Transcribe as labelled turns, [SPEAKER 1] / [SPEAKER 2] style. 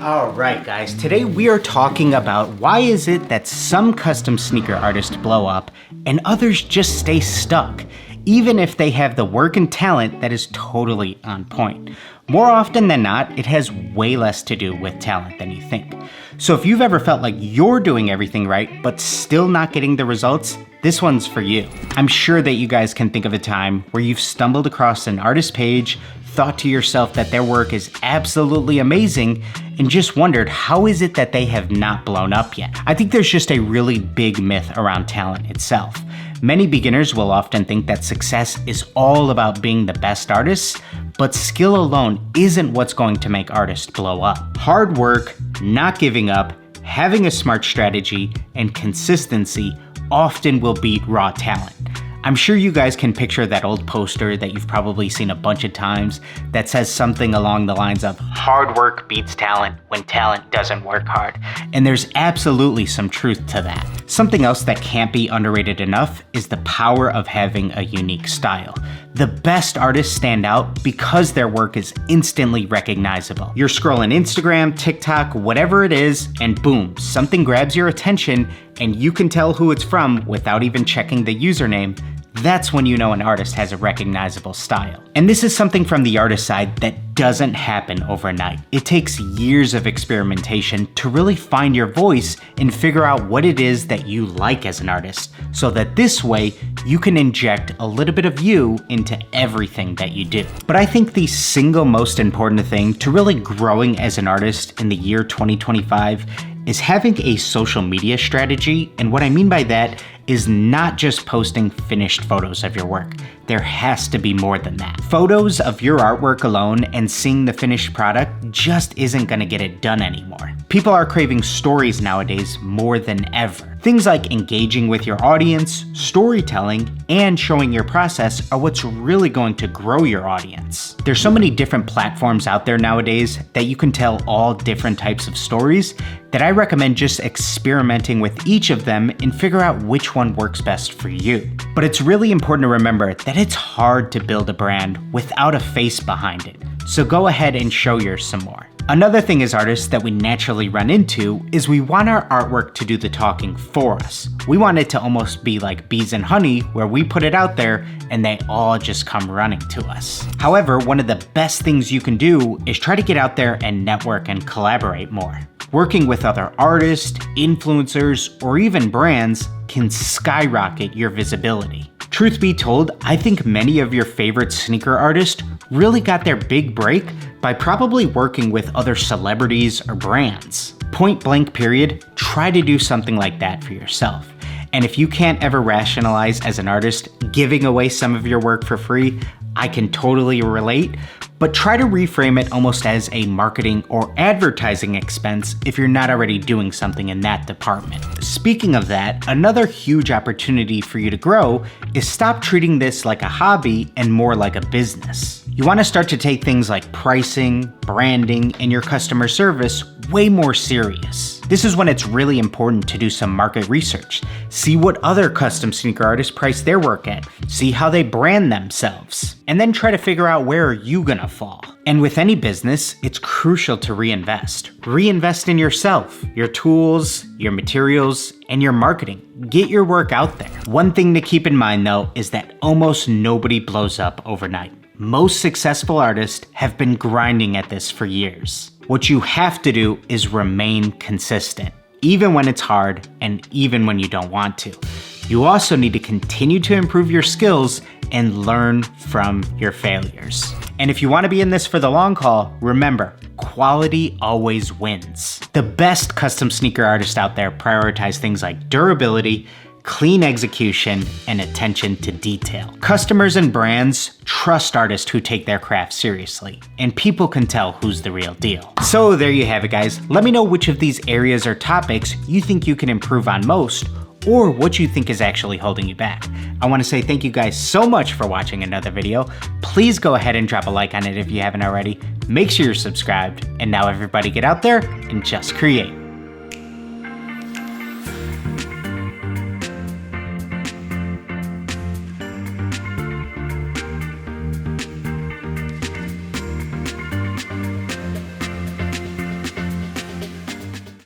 [SPEAKER 1] Alright guys, today we are talking about why is it that some custom sneaker artists blow up and others just stay stuck, even if they have the work and talent that is totally on point. More often than not, it has way less to do with talent than you think. So if you've ever felt like you're doing everything right, but still not getting the results, this one's for you. I'm sure that you guys can think of a time where you've stumbled across an artist page, thought to yourself that their work is absolutely amazing, and just wondered how is it that they have not blown up yet. I think there's just a really big myth around talent itself. Many beginners will often think that success is all about being the best artists, but skill alone isn't what's going to make artists blow up. Hard work, not giving up, having a smart strategy, and consistency often will beat raw talent. I'm sure you guys can picture that old poster that you've probably seen a bunch of times that says something along the lines of hard work beats talent when talent doesn't work hard. And there's absolutely some truth to that. Something else that can't be underrated enough is the power of having a unique style. The best artists stand out because their work is instantly recognizable. You're scrolling Instagram, TikTok, whatever it is, and boom, something grabs your attention and you can tell who it's from without even checking the username. That's when you know an artist has a recognizable style. And this is something from the artist side that doesn't happen overnight. It takes years of experimentation to really find your voice and figure out what it is that you like as an artist, so that this way you can inject a little bit of you into everything that you do. But I think the single most important thing to really growing as an artist in the year 2025 is having a social media strategy, and what I mean by that is not just posting finished photos of your work. There has to be more than that. Photos of your artwork alone and seeing the finished product just isn't gonna get it done anymore. People are craving stories nowadays more than ever. Things like engaging with your audience, storytelling, and showing your process are what's really going to grow your audience. There's so many different platforms out there nowadays that you can tell all different types of stories that I recommend just experimenting with each of them and figure out which one works best for you. But it's really important to remember that it's hard to build a brand without a face behind it. So go ahead and show yours some more. Another thing as artists that we naturally run into is we want our artwork to do the talking for us. We want it to almost be like bees and honey, where we put it out there and they all just come running to us. However, one of the best things you can do is try to get out there and network and collaborate more. Working with other artists, influencers, or even brands can skyrocket your visibility. Truth be told, I think many of your favorite sneaker artists really got their big break by probably working with other celebrities or brands. Point blank period, try to do something like that for yourself. And if you can't ever rationalize as an artist giving away some of your work for free, I can totally relate, but try to reframe it almost as a marketing or advertising expense if you're not already doing something in that department. Speaking of that, another huge opportunity for you to grow is stop treating this like a hobby and more like a business. You want to start to take things like pricing, branding, and your customer service way more serious. This is when it's really important to do some market research. See what other custom sneaker artists price their work at. See how they brand themselves. And then try to figure out where are you gonna fall. And with any business, it's crucial to reinvest. Reinvest in yourself, your tools, your materials, and your marketing. Get your work out there. One thing to keep in mind though is that almost nobody blows up overnight. Most successful artists have been grinding at this for years. What you have to do is remain consistent, even when it's hard and even when you don't want to. You also need to continue to improve your skills and learn from your failures. And if you want to be in this for the long haul, remember, quality always wins. The best custom sneaker artists out there prioritize things like durability, clean execution, and attention to detail. Customers and brands trust artists who take their craft seriously, and people can tell who's the real deal. So there you have it, guys. Let me know which of these areas or topics you think you can improve on most, or what you think is actually holding you back. I want to say thank you guys so much for watching another video. Please go ahead and drop a like on it if you haven't already. Make sure you're subscribed, and now everybody get out there and just create.